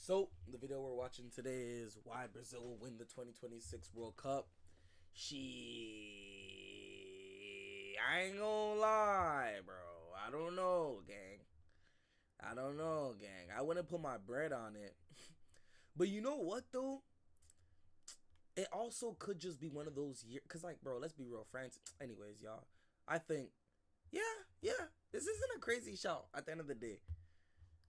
So, the video we're watching today is why Brazil will win the 2026 World Cup. I ain't gonna lie, bro. I don't know, gang. I wouldn't put my bread on it. But you know what, though? It also could just be one of those years. Because, like, bro, let's be real. France. Anyways, y'all. I think, yeah. This isn't a crazy shout at the end of the day.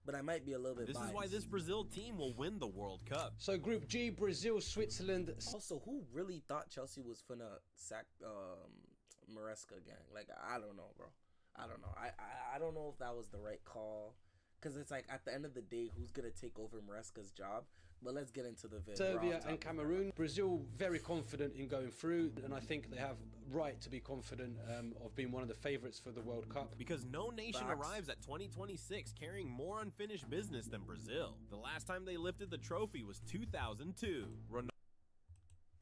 But I might be a little bit biased. This is why this Brazil team will win the World Cup. So Group G, Brazil, Switzerland. Also, who really thought Chelsea was finna sack Maresca gang? Like, I don't know, bro. I don't know. I don't know if that was the right call. Because it's like, at the end of the day, who's going to take over Maresca's job? But let's get into the video. Serbia and Cameroon. Brazil very confident in going through. And I think they have right to be confident of being one of the favourites for the World Cup. Because no nation arrives at 2026 carrying more unfinished business than Brazil. The last time they lifted the trophy was 2002.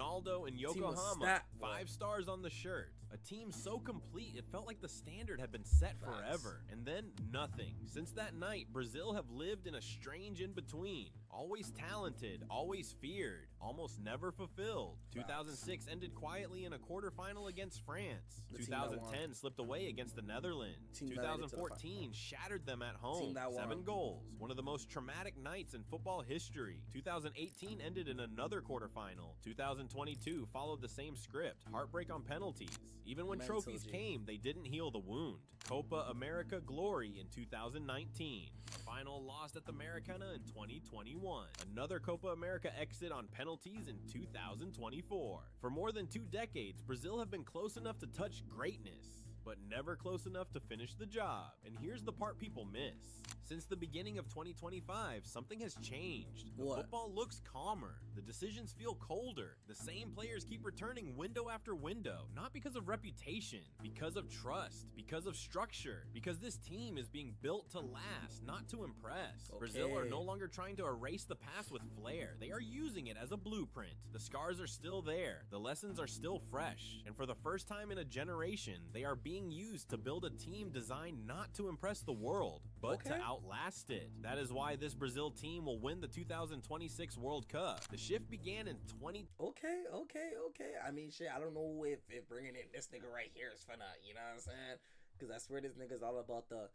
Ronaldo and Yokohama, 5 stars on the shirt. A team so complete it felt like the standard had been set forever. And then nothing. Since that night, Brazil have lived in a strange in-between. Always talented, always feared, almost never fulfilled. 2006 ended quietly in a quarterfinal against France. 2010 slipped away against the Netherlands. 2014 shattered them at home, 7 goals. One of the most traumatic nights in football history. 2018 ended in another quarterfinal. 2022 followed the same script, heartbreak on penalties. Even when trophies came, they didn't heal the wound. Copa America glory in 2019. A final lost at the Maracana in 2021. Another Copa America exit on penalties in 2024. For more than 2 decades, Brazil have been close enough to touch greatness, but never close enough to finish the job. And here's the part people miss. Since the beginning of 2025, something has changed. The football looks calmer. The decisions feel colder. The same players keep returning window after window, not because of reputation, because of trust, because of structure, because this team is being built to last, not to impress. Brazil are no longer trying to erase the past with flair. They are using it as a blueprint. The scars are still there. The lessons are still fresh. And for the first time in a generation, they are being used to build a team designed not to impress the world, but to outlast it. That is why this Brazil team will win the 2026 World Cup. The shift began in Okay. I mean, shit, I don't know if bringing in this nigga right here is finna, you know what I'm saying? Because I swear this nigga's all about the,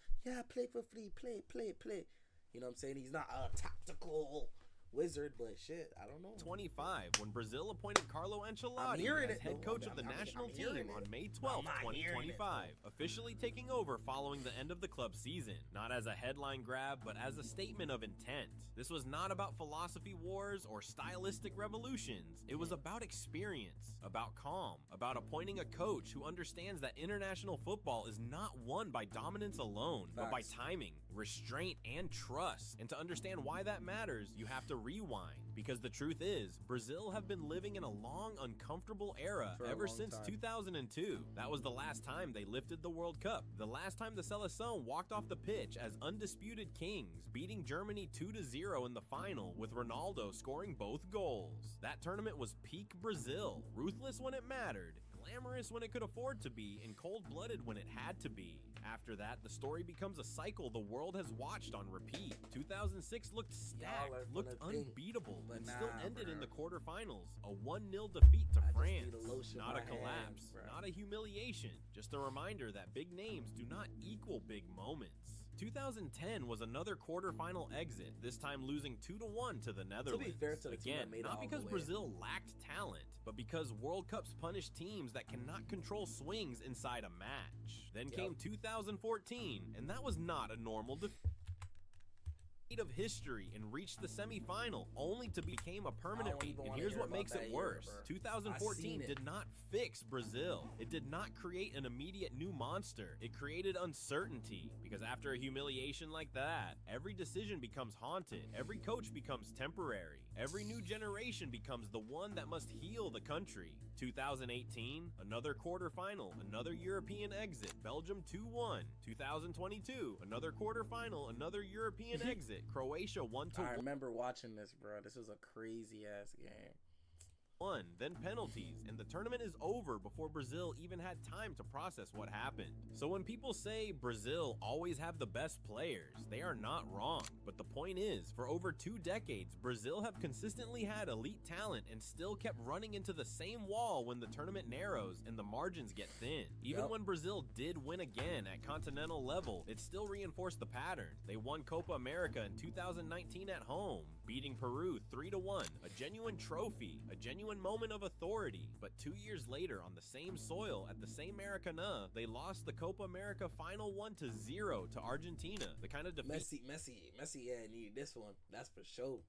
play for free, play. You know what I'm saying? He's not a tactical wizard, but shit, I don't know. 25 when Brazil appointed Carlo Ancelotti as head coach of the national team on May 12, 2025, officially taking over following the end of the club season. Not as a headline grab, but as a statement of intent. This was not about philosophy wars or stylistic revolutions. It was about experience, about calm, about appointing a coach who understands that international football is not won by dominance alone, but by timing, restraint, and trust. And to understand why that matters, you have to rewind, because the truth is, Brazil have been living in a long, uncomfortable era ever since 2002. That was the last time they lifted the World Cup. The last time the Seleção walked off the pitch as undisputed kings, beating Germany 2-0 in the final with Ronaldo scoring both goals. That tournament was peak Brazil, ruthless when it mattered, glamorous when it could afford to be, and cold-blooded when it had to be. After that, the story becomes a cycle the world has watched on repeat. 2006 looked stacked, looked unbeatable, and still ended in the quarterfinals. A 1-0 defeat to France. Not a collapse, not a humiliation, just a reminder that big names do not equal big moments. 2010 was another quarterfinal exit, this time losing 2-1 to the Netherlands. To be fair to the Again, team, not because Brazil lacked talent, but because World Cups punish teams that cannot control swings inside a match. Then came 2014, and that was not a normal defeat of history and reached the semi-final, only to become a permanent. And here's what makes it worse. 2014 did not fix Brazil. It did not create an immediate new monster. It created uncertainty, because after a humiliation like that, every decision becomes haunted. Every coach becomes temporary. Every new generation becomes the one that must heal the country. 2018, another quarterfinal, another European exit, Belgium 2-1. 2022, another quarterfinal, another European exit, Croatia 1-1. I remember watching this, bro. This was a crazy ass game. then penalties, and the tournament is over before Brazil even had time to process what happened. So when people say Brazil always have the best players, they are not wrong. But the point is, for over 2 decades, Brazil have consistently had elite talent and still kept running into the same wall when the tournament narrows and the margins get thin. Even when Brazil did win again at continental level, it still reinforced the pattern. They won Copa America in 2019 at home, beating Peru 3-1, a genuine trophy, a genuine moment of authority. But 2 years later, on the same soil at the same Maracanã, they lost the Copa America final 1-0 to Argentina. The kind of defeat Messi, yeah, needed this one. That's for sure.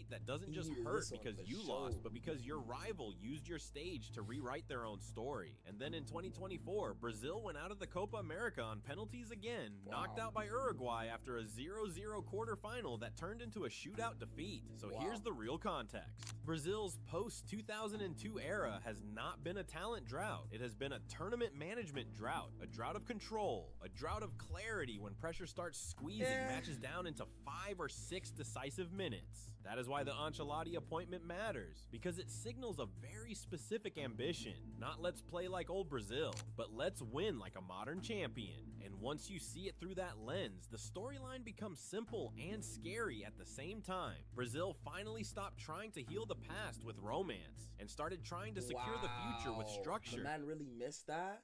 That doesn't just hurt because you lost, but because your rival used your stage to rewrite their own story. And then in 2024, Brazil went out of the Copa America on penalties again, knocked out by Uruguay after a 0-0 quarterfinal that turned into a shootout defeat. So here's the real context. Brazil's post-2002 era has not been a talent drought. It has been a tournament management drought, a drought of control, a drought of clarity when pressure starts squeezing matches down into 5 or 6 decisive minutes. That is why the Ancelotti appointment matters, because it signals a very specific ambition. Not let's play like old Brazil, but let's win like a modern champion. And once you see it through that lens, the storyline becomes simple and scary at the same time. Brazil finally stopped trying to heal the past with romance and started trying to secure the future with structure. The man really missed that.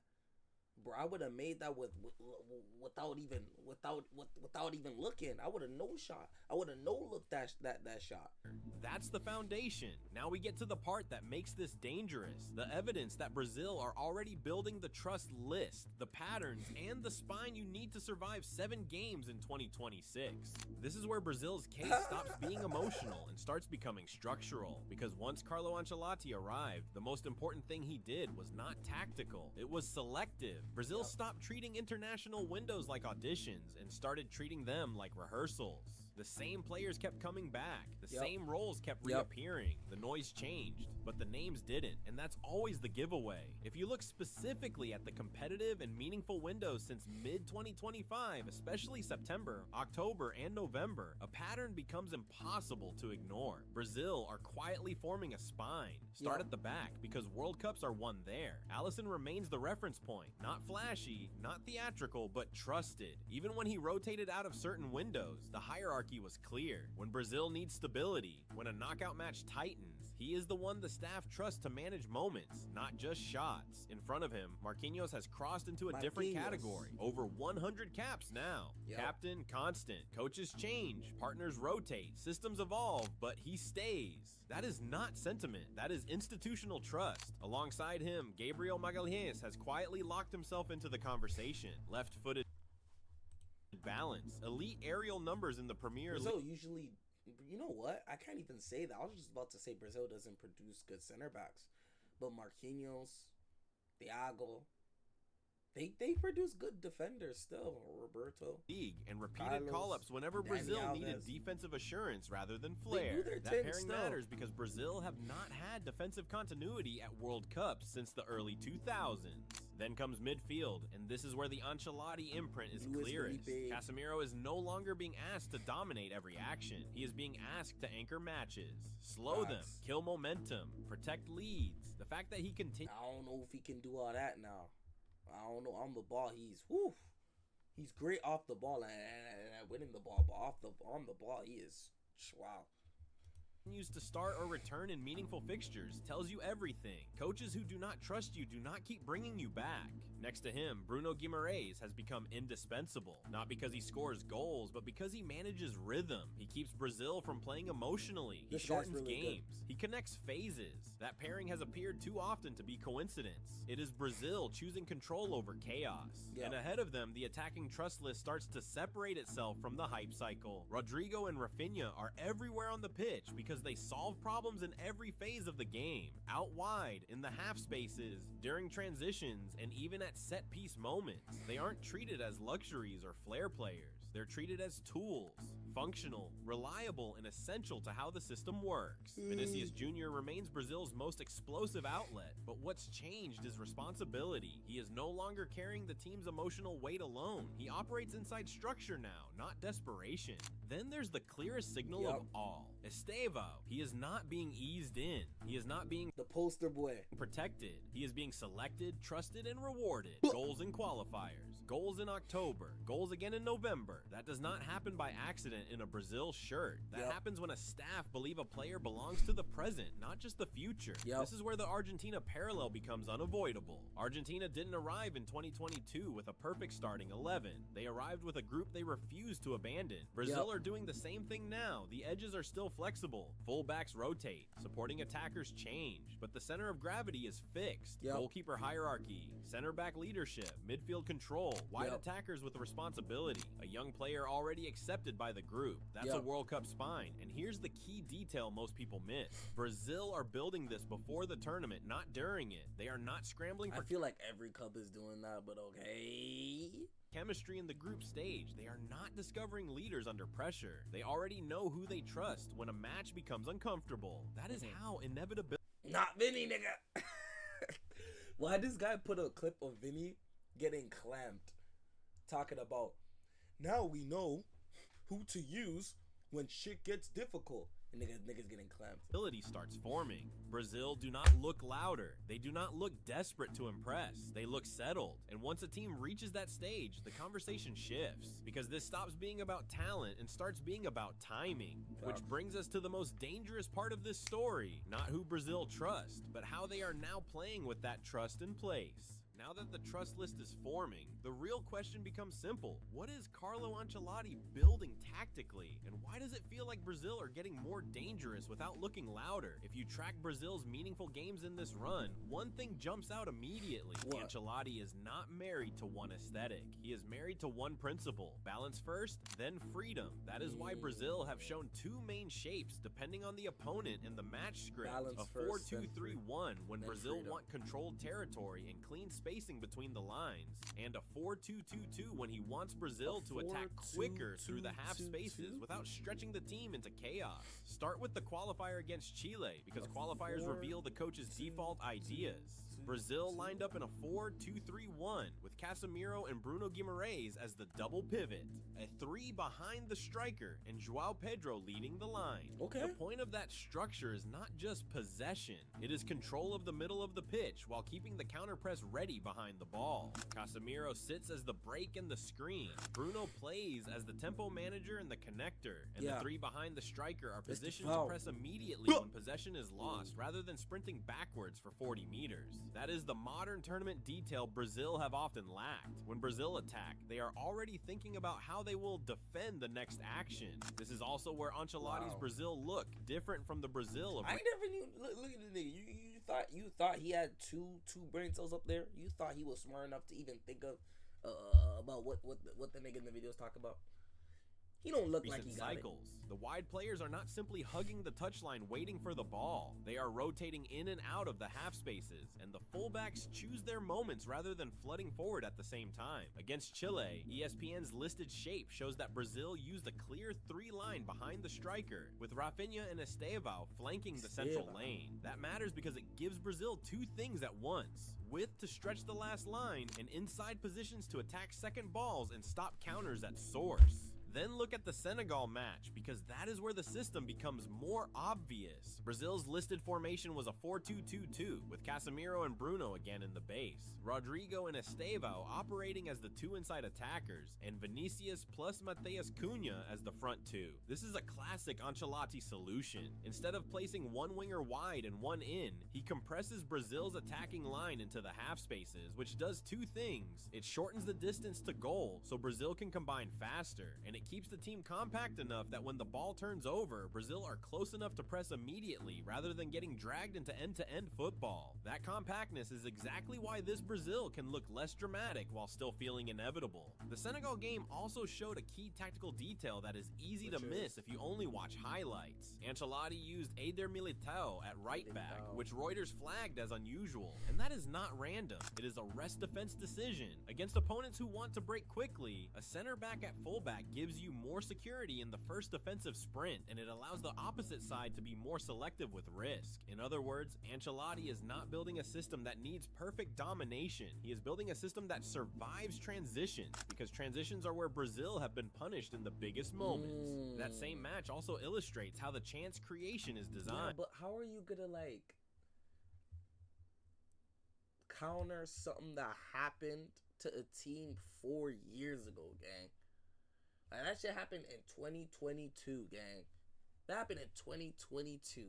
Bro, I would have made that without even looking. I would have no shot. I would have no looked that shot. That's the foundation. Now we get to the part that makes this dangerous. The evidence that Brazil are already building the trust list, the patterns, and the spine you need to survive 7 games in 2026. This is where Brazil's case stops being emotional and starts becoming structural. Because once Carlo Ancelotti arrived, the most important thing he did was not tactical. It was selective. Brazil stopped treating international windows like auditions and started treating them like rehearsals. The same players kept coming back. The same roles kept reappearing. The noise changed, but the names didn't, and that's always the giveaway. If you look specifically at the competitive and meaningful windows since mid-2025, especially September, October, and November, a pattern becomes impossible to ignore. Brazil are quietly forming a spine. Start at the back, because World Cups are won there. Alisson remains the reference point. Not flashy, not theatrical, but trusted. Even when he rotated out of certain windows, the hierarchy was clear. When Brazil needs stability, when a knockout match tightens, he is the one the staff trusts to manage moments, not just shots. In front of him, Marquinhos has crossed into a different category. Over 100 caps now. Captain constant. Coaches change. Partners rotate. Systems evolve, but he stays. That is not sentiment. That is institutional trust. Alongside him, Gabriel Magalhães has quietly locked himself into the conversation. Left-footed balance, elite aerial numbers in the Premier League. Brazil usually, you know what? I can't even say that. I was just about to say Brazil doesn't produce good center backs, but Marquinhos, Thiago, they produce good defenders still. Roberto. League and repeated call-ups whenever Brazil needed defensive assurance rather than flair. That pairing matters because Brazil have not had defensive continuity at World Cups since the early 2000s. Then comes midfield, and this is where the Ancelotti imprint is clearest. Casemiro is no longer being asked to dominate every action. He is being asked to anchor matches, slow them, kill momentum, protect leads. The fact that he continues... I don't know if he can do all that now. I don't know. On the ball, he's great off the ball and winning the ball, but on the ball, he is wow. Continues to start or return in meaningful fixtures tells you everything. Coaches who do not trust you do not keep bringing you back. Next to him, Bruno Guimaraes has become indispensable, not because he scores goals, but because he manages rhythm. He keeps Brazil from playing emotionally. He shortens games. He connects phases. That pairing has appeared too often to be coincidence. It is Brazil choosing control over chaos. And ahead of them, the attacking trust list starts to separate itself from the hype cycle. Rodrigo and Rafinha are everywhere on the pitch because they solve problems in every phase of the game. Out wide, in the half spaces, during transitions, and even at set-piece moments. They aren't treated as luxuries or flair players. They're treated as tools, functional, reliable, and essential to how the system works. Vinicius Jr. remains Brazil's most explosive outlet, but what's changed is responsibility. He is no longer carrying the team's emotional weight alone. He operates inside structure now, not desperation. Then there's the clearest signal of all. Estevao, he is not being eased in. He is not being the poster boy protected. He is being selected, trusted, and rewarded. Goals in qualifiers, goals in October, goals again in November. That does not happen by accident in a Brazil shirt. That happens when a staff believe a player belongs to the present, not just the future. This is where the Argentina parallel becomes unavoidable. Argentina didn't arrive in 2022 with a perfect starting 11. They arrived with a group they refused to abandon. Brazil are doing the same thing now. The edges are still flexible. Fullbacks rotate. Supporting attackers change. But the center of gravity is fixed. Goalkeeper hierarchy, center back leadership, midfield control, wide attackers with responsibility. A young player already accepted by the group. That's a World Cup spine. And here's the key detail most people miss. Brazil are building this before the tournament, not during it. They are not scrambling for... I feel like every cup is doing that, but okay. Chemistry in the group stage. They are not discovering leaders under pressure. They already know who they trust when a match becomes uncomfortable. That is how inevitability... Not Vinny, nigga. Why this guy put a clip of Vinny getting clamped, talking about, now we know who to use when shit gets difficult. And niggas getting clamped. Ability starts forming. Brazil do not look louder. They do not look desperate to impress. They look settled. And once a team reaches that stage, the conversation shifts. Because this stops being about talent and starts being about timing. Which brings us to the most dangerous part of this story. Not who Brazil trust, but how they are now playing with that trust in place. Now that the trust list is forming, the real question becomes simple. What is Carlo Ancelotti building tactically? And why does it feel like Brazil are getting more dangerous without looking louder? If you track Brazil's meaningful games in this run, one thing jumps out immediately. Ancelotti is not married to one aesthetic. He is married to one principle. Balance first, then freedom. That is why Brazil have shown two main shapes depending on the opponent in the match script. Balance a 4-2-3-1 when Brazil want controlled territory and clean spacing between the lines, and a 4-2-2-2 when he wants Brazil to attack quicker through the half spaces without stretching the team into chaos. Start with the qualifier against Chile, because qualifiers reveal the coach's default ideas. Brazil lined up in a 4-2-3-1 with Casemiro and Bruno Guimaraes as the double pivot, a 3 behind the striker, and João Pedro leading the line. The point of that structure is not just possession, it is control of the middle of the pitch while keeping the counter press ready behind the ball. Casemiro sits as the break and the screen. Bruno plays as the tempo manager and the connector, and the 3 behind the striker are positioned to press immediately when possession is lost, rather than sprinting backwards for 40 meters. That is the modern tournament detail Brazil have often lacked. When Brazil attack, they are already thinking about how they will defend the next action. This is also where Ancelotti's Brazil look different from the Brazil of... I never knew. Look at the nigga. You thought he had two brain cells up there? You thought he was smart enough to even think of about what the nigga in the videos talk about? He don't look like he got cycles. The wide players are not simply hugging the touchline waiting for the ball. They are rotating in and out of the half spaces, and the fullbacks choose their moments rather than flooding forward at the same time. Against Chile, ESPN's listed shape shows that Brazil used a clear 3 line behind the striker, with Rafinha and Estevao flanking the central lane. That matters because it gives Brazil 2 things at once: width to stretch the last line, and inside positions to attack second balls and stop counters at source. Then look at the Senegal match, because that is where the system becomes more obvious. Brazil's listed formation was a 4-2-2-2, with Casemiro and Bruno again in the base, Rodrigo and Estevao operating as the 2 inside attackers, and Vinicius plus Matheus Cunha as the front 2. This is a classic Ancelotti solution. Instead of placing one winger wide and one in, he compresses Brazil's attacking line into the half spaces, which does 2 things. It shortens the distance to goal, so Brazil can combine faster, and it keeps the team compact enough that when the ball turns over, Brazil are close enough to press immediately rather than getting dragged into end-to-end football. That compactness is exactly why this Brazil can look less dramatic while still feeling inevitable. The Senegal game also showed a key tactical detail that is easy to miss if you only watch highlights. Ancelotti used Eder Militao at right back, which Reuters flagged as unusual. And that is not random. It is a rest defense decision. Against opponents who want to break quickly, a center back at fullback gives you more security in the first defensive sprint, and it allows the opposite side to be more selective with risk. In other words, Ancelotti is not building a system that needs perfect domination. He is building a system that survives transitions, because transitions are where Brazil have been punished in the biggest moments. That same match also illustrates how the chance creation is designed. Yeah, but how are you gonna like counter something that happened to a team 4 years ago, gang? Like, that shit happened in 2022, gang. That happened in 2022.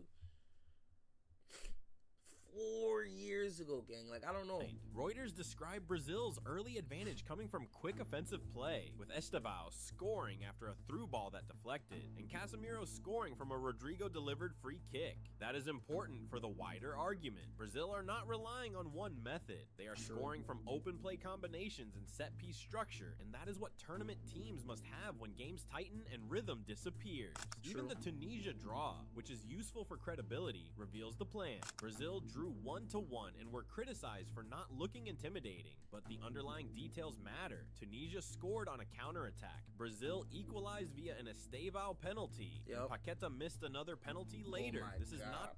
4 years ago, gang. Like, I don't know. Reuters described Brazil's early advantage coming from quick offensive play, with Estevao scoring after a through ball that deflected, and Casemiro scoring from a Rodrigo-delivered free kick. That is important for the wider argument. Brazil are not relying on one method. They are scoring from open play combinations and set-piece structure, and that is what tournament teams must have when games tighten and rhythm disappears. Even the Tunisia draw, which is useful for credibility, reveals the plan. Brazil drew 1-1 and were criticized for not looking intimidating, but the underlying details matter. Tunisia scored on a counterattack. Brazil equalized via an Estevao penalty. And Paqueta missed another penalty later. This is not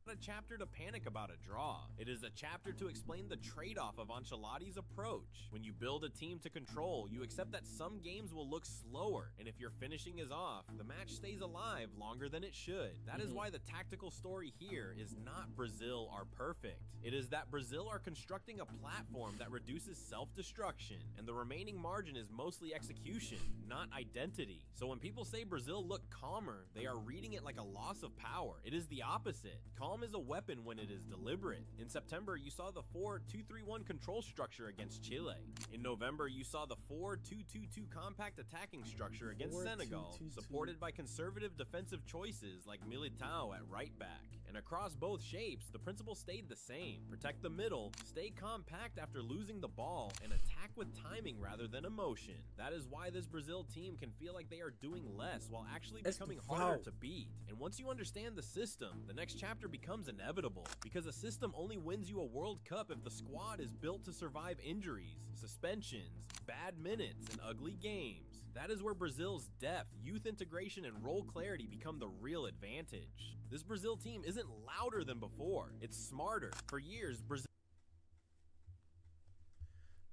a chapter to panic about a draw. It is a chapter to explain the trade-off of Ancelotti's approach. When you build a team to control, you accept that some games will look slower, and if your finishing is off, the match stays alive longer than it should. That is why the tactical story here is not Brazil are perfect. It is that Brazil are constructing a platform that reduces self-destruction, and the remaining margin is mostly execution, not identity. So when people say Brazil look calmer, they are reading it like a loss of power. It is the opposite. Calm is a weapon when it is deliberate. In September, you saw the 4-2-3-1 control structure against Chile. In November, you saw the 4-2-2-2 compact attacking structure against Senegal, supported by conservative defensive choices like Militao at right back. And across both shapes, the principle stayed the same. Protect the middle, stay compact after losing the ball, and attack with timing rather than emotion. That is why this Brazil team can feel like they are doing less while actually becoming harder to beat. And once you understand the system, the next chapter becomes inevitable, because a system only wins you a World Cup if the squad is built to survive injuries, suspensions, bad minutes, and ugly games. That is where Brazil's depth, youth integration, and role clarity become the real advantage. This Brazil team isn't louder than before, it's smarter. For years, Brazil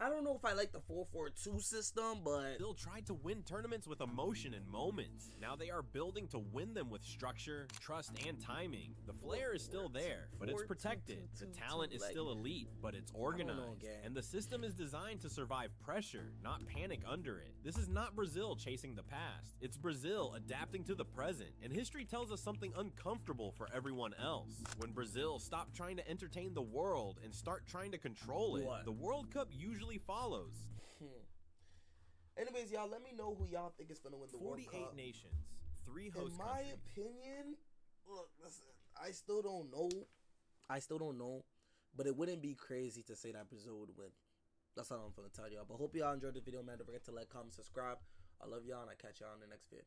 I don't know if I like the 4-4-2 system, but Brazil tried to win tournaments with emotion and moments. Now they are building to win them with structure, trust, and timing. The flair is still there, but it's protected. The talent is still elite, but it's organized. And the system is designed to survive pressure, not panic under it. This is not Brazil chasing the past. It's Brazil adapting to the present. And history tells us something uncomfortable for everyone else. When Brazil stop trying to entertain the world and start trying to control it, the World Cup usually follows. Anyways, y'all, let me know who y'all think is gonna win the World Cup. 48 nations, 3 host countries. In my opinion, look, listen, I still don't know, but it wouldn't be crazy to say that Brazil would win. That's all I'm gonna tell y'all. But hope y'all enjoyed the video, man. Don't forget to like, comment, subscribe. I love y'all, and I'll catch y'all in the next vid.